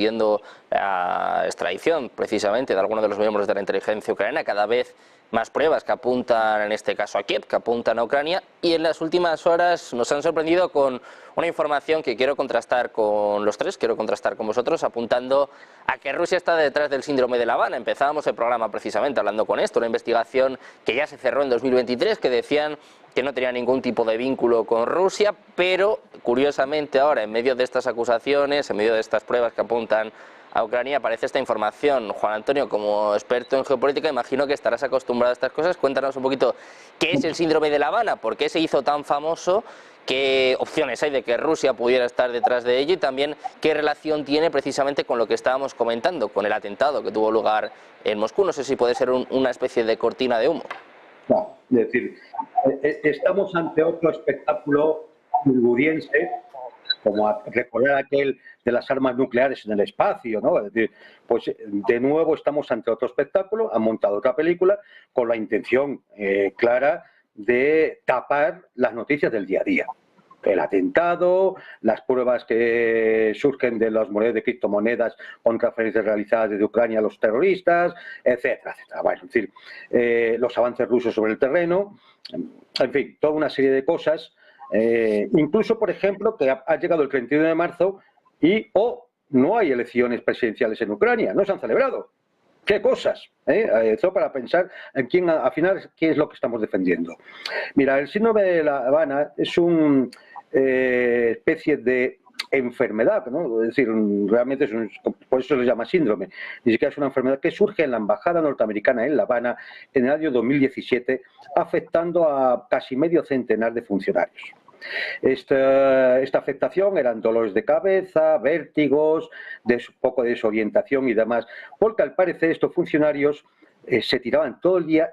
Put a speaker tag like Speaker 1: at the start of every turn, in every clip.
Speaker 1: pidiendo la extradición precisamente de algunos de los miembros de la inteligencia ucraniana, cada vez más pruebas que apuntan en este caso a Kiev, que apuntan a Ucrania, y en las últimas horas nos han sorprendido con una información que quiero contrastar con los tres, quiero contrastar con vosotros, apuntando a que Rusia está detrás del síndrome de La Habana. Empezábamos el programa precisamente hablando con esto, una investigación que ya se cerró en 2023, que decían que no tenía ningún tipo de vínculo con Rusia, pero curiosamente ahora, en medio de estas acusaciones, en medio de estas pruebas que apuntan a Ucrania, aparece esta información. Juan Antonio, como experto en geopolítica, imagino que estarás acostumbrado a estas cosas. Cuéntanos un poquito qué es el síndrome de La Habana, por qué se hizo tan famoso, qué opciones hay de que Rusia pudiera estar detrás de ello y también qué relación tiene precisamente con lo que estábamos comentando, con el atentado que tuvo lugar en Moscú. No sé si puede ser una especie de cortina de humo.
Speaker 2: No, es decir, estamos ante otro espectáculo hollywoodiense, como a recordar aquel de las armas nucleares en el espacio, ¿no? Es decir, pues de nuevo estamos ante otro espectáculo, han montado otra película con la intención clara de tapar las noticias del día a día. El atentado, las pruebas que surgen de las monedas de criptomonedas con transferencias realizadas desde Ucrania a los terroristas, etcétera, etcétera. Bueno, es decir, los avances rusos sobre el terreno, en fin, toda una serie de cosas. Incluso, por ejemplo, que ha llegado el 31 de marzo y no hay elecciones presidenciales en Ucrania, no se han celebrado. ¿Qué cosas? Eso para pensar en quién, al final, qué es lo que estamos defendiendo. Mira, el síndrome de La Habana es una especie de enfermedad, ¿no? Es decir, realmente por eso se llama síndrome. Ni siquiera es una enfermedad que surge en la embajada norteamericana en La Habana en el año 2017, afectando a casi medio centenar de funcionarios. Esta afectación eran dolores de cabeza, vértigos, poco de desorientación y demás, porque al parecer estos funcionarios se tiraban todo el día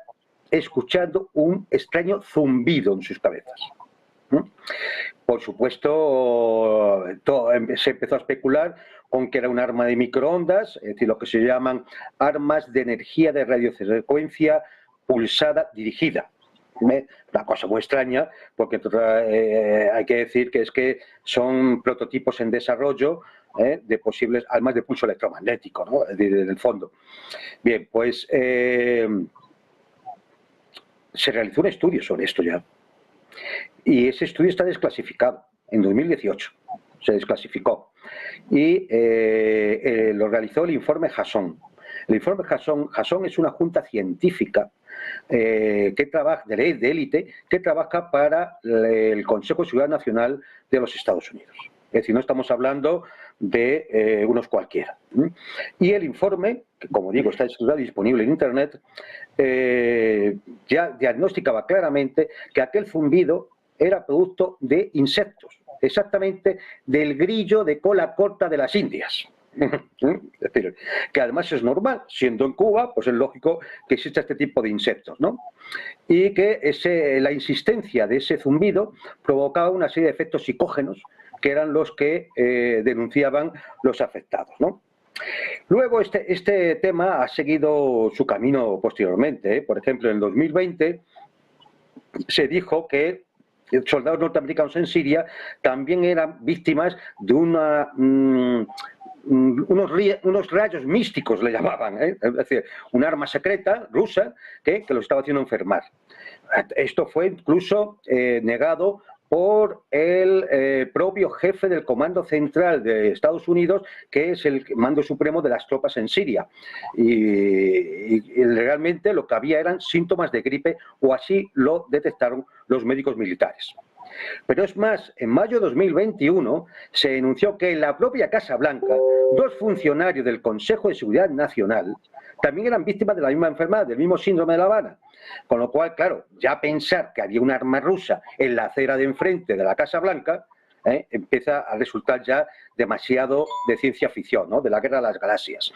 Speaker 2: escuchando un extraño zumbido en sus cabezas. Por supuesto, se empezó a especular con que era un arma de microondas, es decir, lo que se llaman armas de energía de radiofrecuencia pulsada dirigida. Una cosa muy extraña, porque hay que decir que son prototipos en desarrollo de posibles armas de pulso electromagnético, ¿no? En el fondo. Bien, pues se realizó un estudio sobre esto ya. Y ese estudio está desclasificado. En 2018 se desclasificó. Y lo realizó el informe Jason. El informe Jason es una junta científica que trabaja, de élite, que trabaja para el Consejo de Seguridad Nacional de los Estados Unidos. Es decir, no estamos hablando de unos cualquiera. Y el informe, que como digo está disponible en Internet, ya diagnosticaba claramente que aquel zumbido era producto de insectos, exactamente del grillo de cola corta de las Indias. Es decir, que además es normal, siendo en Cuba, pues es lógico que exista este tipo de insectos, ¿no? Y que la insistencia de ese zumbido provocaba una serie de efectos psicógenos que eran los que denunciaban los afectados, ¿no? Luego este tema ha seguido su camino posteriormente, ¿eh? Por ejemplo, en el 2020 se dijo que soldados norteamericanos en Siria también eran víctimas de unos rayos místicos, le llamaban, ¿eh? Es decir, un arma secreta rusa que los estaba haciendo enfermar. Esto fue incluso negado por el propio jefe del Comando Central de Estados Unidos, que es el mando supremo de las tropas en Siria. Y realmente lo que había eran síntomas de gripe, o así lo detectaron los médicos militares. Pero es más, en mayo de 2021 se denunció que en la propia Casa Blanca, dos funcionarios del Consejo de Seguridad Nacional también eran víctimas de la misma enfermedad, del mismo síndrome de La Habana. Con lo cual, claro, ya pensar que había un arma rusa en la acera de enfrente de la Casa Blanca empieza a resultar ya demasiado de ciencia ficción, ¿no? De la guerra de las galaxias.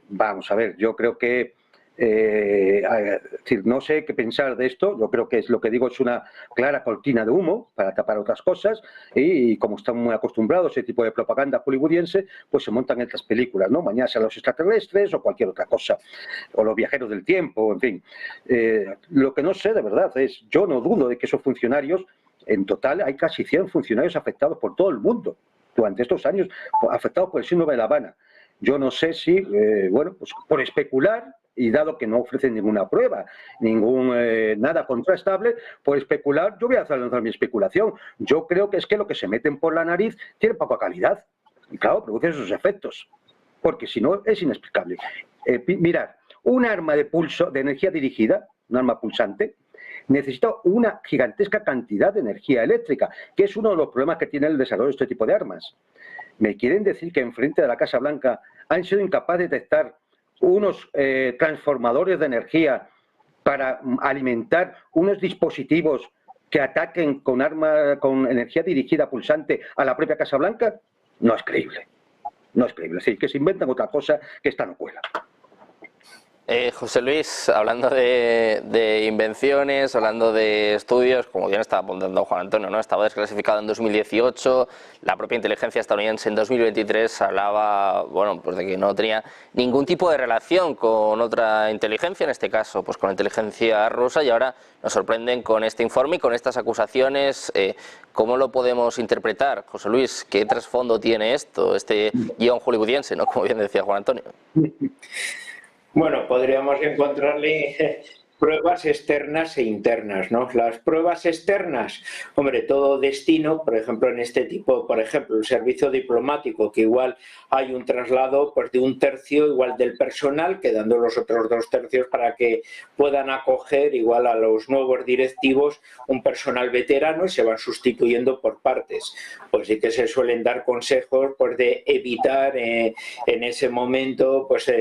Speaker 2: Vamos a ver, yo creo que decir, no sé qué pensar de esto. Yo creo que es lo que digo, es una clara cortina de humo para tapar otras cosas, y como están muy acostumbrados a ese tipo de propaganda hollywoodiense, pues se montan estas películas, ¿no? Mañana a los extraterrestres o cualquier otra cosa, o los viajeros del tiempo, en fin. Lo que no sé de verdad es, yo no dudo de que esos funcionarios, en total hay casi 100 funcionarios afectados por todo el mundo. durante estos años afectados por el síndrome de La Habana. Yo no sé si, bueno, pues por especular, y dado que no ofrecen ninguna prueba, nada contrastable, por especular, yo voy a lanzar mi especulación. Yo creo que es que lo que se meten por la nariz tiene poca calidad. Y claro, produce esos efectos. Porque si no, es inexplicable. Mirad, un arma de energía dirigida, un arma pulsante, necesita una gigantesca cantidad de energía eléctrica, que es uno de los problemas que tiene el desarrollo de este tipo de armas. ¿Me quieren decir que enfrente de la Casa Blanca han sido incapaces de detectar unos transformadores de energía para alimentar unos dispositivos que ataquen con energía dirigida pulsante a la propia Casa Blanca? No es creíble. No es creíble. Es decir, que se inventan otra cosa que esta no cuela.
Speaker 1: José Luis, hablando de invenciones, hablando de estudios, como bien estaba apuntando Juan Antonio, ¿no? Estaba desclasificado en 2018, la propia inteligencia estadounidense en 2023 hablaba, bueno, pues de que no tenía ningún tipo de relación con otra inteligencia, en este caso, pues con la inteligencia rusa, y ahora nos sorprenden con este informe y con estas acusaciones. ¿Cómo lo podemos interpretar, José Luis? ¿Qué trasfondo tiene esto, este guión hollywoodiense, ¿no? Como bien decía Juan Antonio?
Speaker 3: Bueno, podríamos encontrarle pruebas externas e internas, ¿no? Las pruebas externas, hombre, todo destino, por ejemplo, en este tipo, por ejemplo, el servicio diplomático, que igual hay un traslado pues de un tercio igual del personal, quedando los otros 2 tercios para que puedan acoger igual a los nuevos directivos un personal veterano y se van sustituyendo por partes. Pues sí que se suelen dar consejos pues de evitar en ese momento pues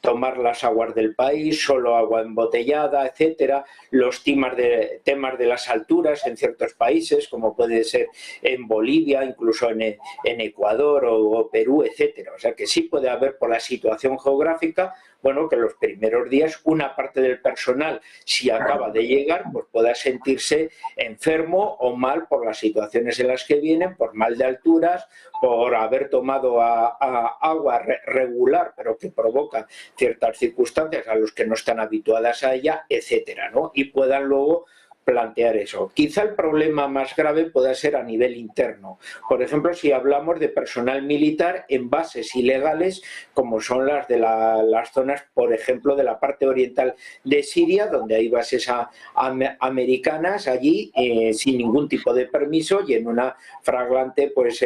Speaker 3: tomar las aguas del país, solo agua embotellada, etcétera, los temas de las alturas en ciertos países, como puede ser en Bolivia, incluso en Ecuador o Perú, etcétera. O sea que sí puede haber, por la situación geográfica, bueno, que los primeros días una parte del personal, si acaba de llegar, pues pueda sentirse enfermo o mal por las situaciones en las que vienen, por mal de alturas, por haber tomado agua regular, pero que provoca ciertas circunstancias a los que no están habituadas a ella, etcétera, ¿no? Y puedan luego plantear eso. Quizá el problema más grave pueda ser a nivel interno. Por ejemplo, si hablamos de personal militar en bases ilegales, como son las de las zonas, por ejemplo, de la parte oriental de Siria, donde hay bases americanas allí sin ningún tipo de permiso y en una flagrante pues,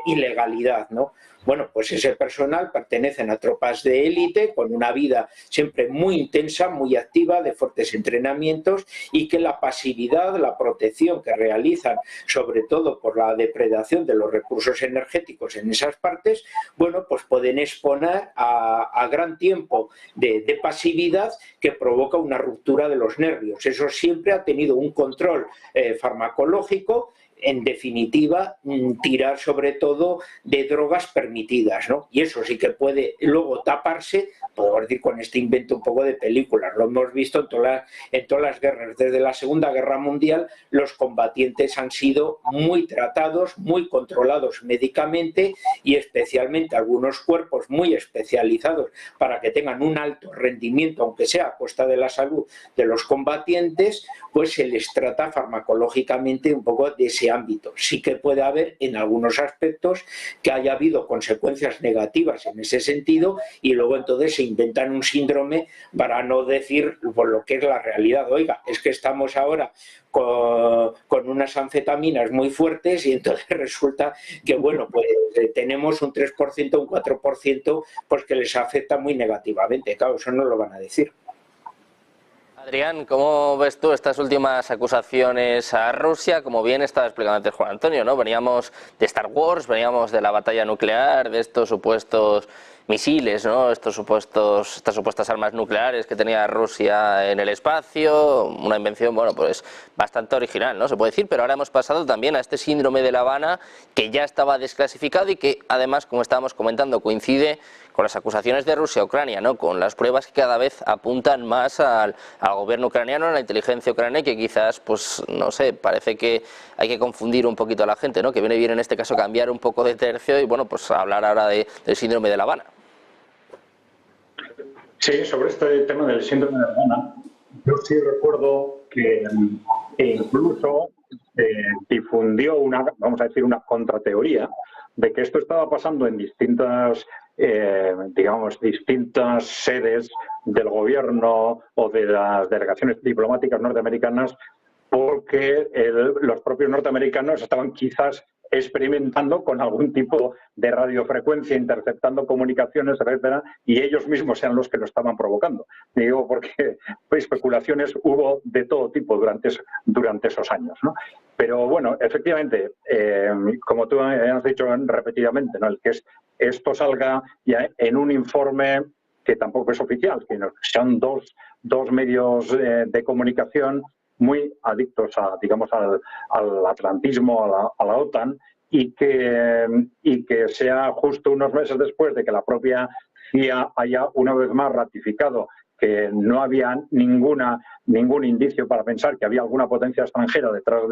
Speaker 3: ilegalidad, ¿no? Bueno, pues ese personal pertenecen a tropas de élite con una vida siempre muy intensa, muy activa, de fuertes entrenamientos, y que la pasividad, la protección que realizan, sobre todo por la depredación de los recursos energéticos en esas partes, bueno, pues pueden exponer a gran tiempo de pasividad que provoca una ruptura de los nervios. Eso siempre ha tenido un control farmacológico. En definitiva, tirar sobre todo de drogas permitidas, ¿no? Y eso sí que puede luego taparse, podemos decir, con este invento un poco de películas. Lo hemos visto en todas las guerras. Desde la Segunda Guerra Mundial, los combatientes han sido muy tratados, muy controlados médicamente, y especialmente algunos cuerpos muy especializados para que tengan un alto rendimiento, aunque sea a costa de la salud de los combatientes, pues se les trata farmacológicamente un poco de ese ámbito. Sí que puede haber en algunos aspectos que haya habido consecuencias negativas en ese sentido, y luego entonces se inventan un síndrome para no decir por lo que es la realidad. Oiga, es que estamos ahora con unas anfetaminas muy fuertes y entonces resulta que, bueno, pues tenemos un 3%, un 4%, pues que les afecta muy negativamente. Claro, eso no lo van a decir.
Speaker 1: Adrián, ¿cómo ves tú estas últimas acusaciones a Rusia? Como bien estaba explicando antes Juan Antonio, ¿no? Veníamos de Star Wars, veníamos de la batalla nuclear, de estos supuestos misiles, ¿no? Estas supuestas armas nucleares que tenía Rusia en el espacio, una invención, bueno, pues bastante original, ¿no? Se puede decir, pero ahora hemos pasado también a este síndrome de La Habana, que ya estaba desclasificado y que además, como estábamos comentando, coincide con las acusaciones de Rusia a Ucrania, ¿no? Con las pruebas que cada vez apuntan más al gobierno ucraniano, a la inteligencia ucraniana, y que quizás, pues no sé, parece que hay que confundir un poquito a la gente, ¿no? Que viene bien en este caso cambiar un poco de tercio y, bueno, pues hablar ahora del síndrome de La Habana.
Speaker 4: Sí, sobre este tema del síndrome de La Habana, yo sí recuerdo que incluso difundió vamos a decir, una contrateoría de que esto estaba pasando en distintas sedes del gobierno o de las delegaciones diplomáticas norteamericanas, porque los propios norteamericanos estaban quizás experimentando con algún tipo de radiofrecuencia, interceptando comunicaciones, etcétera, y ellos mismos eran los que lo estaban provocando. Digo, porque especulaciones hubo de todo tipo durante esos años, ¿no? Pero bueno, efectivamente, como tú has dicho repetidamente, ¿no? El que esto salga ya en un informe que tampoco es oficial, que son dos medios de comunicación muy adictos digamos, al atlantismo, a la OTAN, y que sea justo unos meses después de que la propia CIA haya una vez más ratificado que no había ningún indicio para pensar que había alguna potencia extranjera detrás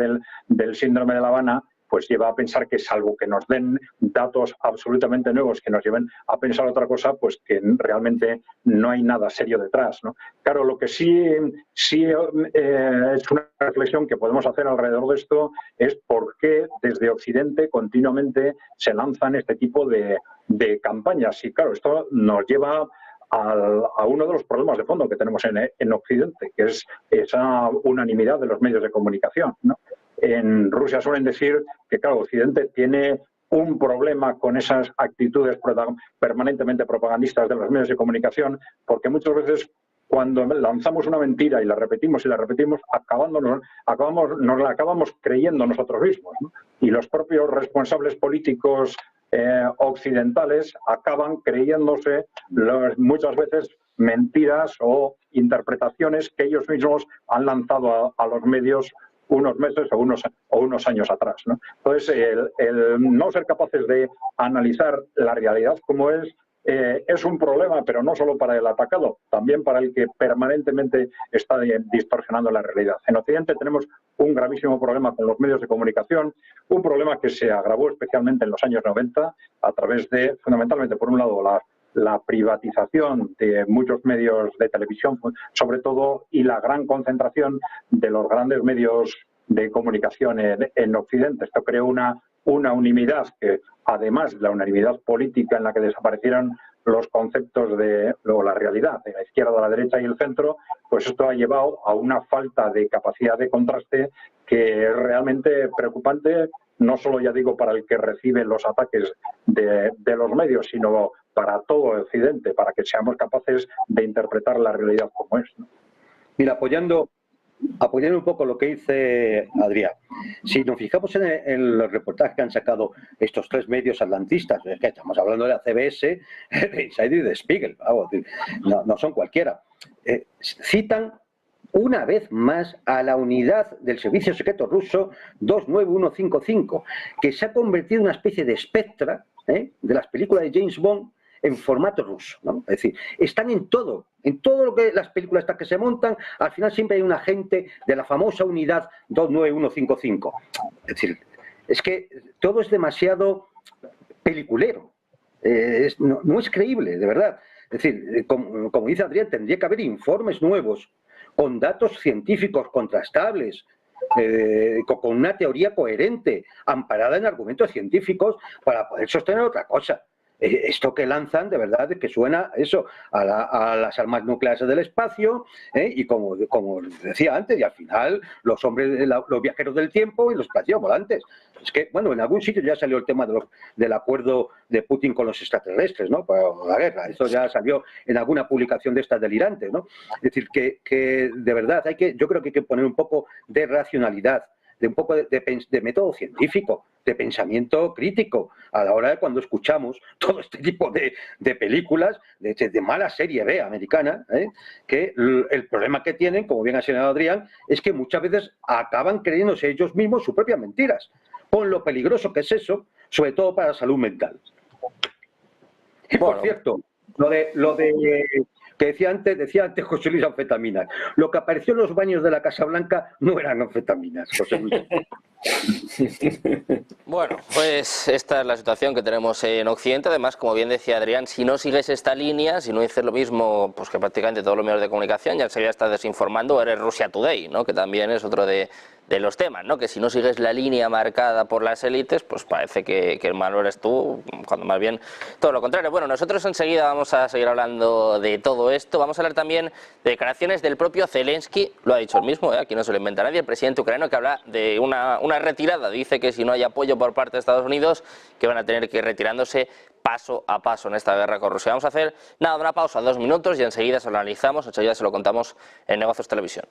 Speaker 4: del síndrome de La Habana, pues lleva a pensar que, salvo que nos den datos absolutamente nuevos que nos lleven a pensar otra cosa, pues que realmente no hay nada serio detrás, ¿no? Claro, lo que sí es una reflexión que podemos hacer alrededor de esto es por qué desde Occidente continuamente se lanzan este tipo de campañas. Y claro, esto nos lleva a uno de los problemas de fondo que tenemos en Occidente, que es esa unanimidad de los medios de comunicación, ¿no? En Rusia suelen decir que, claro, Occidente tiene un problema con esas actitudes permanentemente propagandistas de los medios de comunicación, porque muchas veces cuando lanzamos una mentira y la repetimos, nos la acabamos creyendo nosotros mismos, ¿no? Y los propios responsables políticos occidentales acaban creyéndose muchas veces mentiras o interpretaciones que ellos mismos han lanzado a los medios unos meses o unos años atrás, ¿no? Entonces, el no ser capaces de analizar la realidad como es un problema, pero no solo para el atacado, también para el que permanentemente está distorsionando la realidad. En Occidente tenemos un gravísimo problema con los medios de comunicación, un problema que se agravó especialmente en los años 90 a través de, fundamentalmente, por un lado, la privatización de muchos medios de televisión, sobre todo, y la gran concentración de los grandes medios de comunicación en Occidente. Esto creó una unanimidad que, además de la unanimidad política en la que desaparecieron los conceptos de la realidad de la izquierda, la derecha y el centro, pues esto ha llevado a una falta de capacidad de contraste que es realmente preocupante, no solo, ya digo, para el que recibe los ataques de los medios, sino para todo Occidente, para que seamos capaces de interpretar la realidad como es, ¿no?
Speaker 2: Mira, apoyando un poco lo que dice Adrián, si nos fijamos en los reportajes que han sacado estos tres medios atlantistas, es que estamos hablando de la CBS, de Insider y de Spiegel, no son cualquiera, citan una vez más a la unidad del servicio secreto ruso 29155, que se ha convertido en una especie de Spectra de las películas de James Bond en formato ruso, ¿no? Es decir, están en todo lo que las películas estas que se montan, al final siempre hay un agente de la famosa unidad 29155. Es decir, es que todo es demasiado peliculero, no es creíble, de verdad. Es decir, como dice Adrián, tendría que haber informes nuevos, con datos científicos contrastables, con una teoría coherente, amparada en argumentos científicos, para poder sostener otra cosa. Esto que lanzan, de verdad, que suena eso a las armas nucleares del espacio, y como decía antes, y al final los viajeros del tiempo y los platillos volantes. Es que, bueno, en algún sitio ya salió el tema del acuerdo de Putin con los extraterrestres, ¿no? Para la guerra. Eso ya salió en alguna publicación de estas delirantes, ¿no? Es decir, que de verdad yo creo que hay que poner un poco de racionalidad, de un poco de método científico, de pensamiento crítico, a la hora de cuando escuchamos todo este tipo de películas, de mala serie B americana, que el problema que tienen, como bien ha señalado Adrián, es que muchas veces acaban creyéndose ellos mismos sus propias mentiras, con lo peligroso que es eso, sobre todo para la salud mental. Y por cierto, lo de que decía antes José Luis, anfetaminas. Lo que apareció en los baños de la Casa Blanca no eran anfetaminas, José Luis.
Speaker 1: Bueno, pues esta es la situación que tenemos en Occidente. Además, como bien decía Adrián, si no sigues esta línea, si no dices lo mismo, pues que prácticamente todos los medios de comunicación ya se estás desinformando, eres Russia Today, ¿no? Que también es otro de de los temas, ¿no? Que si no sigues la línea marcada por las élites, pues parece que el malo eres tú, cuando más bien todo lo contrario. Bueno, nosotros enseguida vamos a seguir hablando de todo esto. Vamos a hablar también de declaraciones del propio Zelensky, lo ha dicho él mismo, aquí no se lo inventa nadie, el presidente ucraniano, que habla de una retirada. Dice que si no hay apoyo por parte de Estados Unidos, que van a tener que ir retirándose paso a paso en esta guerra con Rusia. Vamos a hacer una pausa, 2 minutos, y enseguida se lo analizamos, enseguida se lo contamos en Negocios Televisión.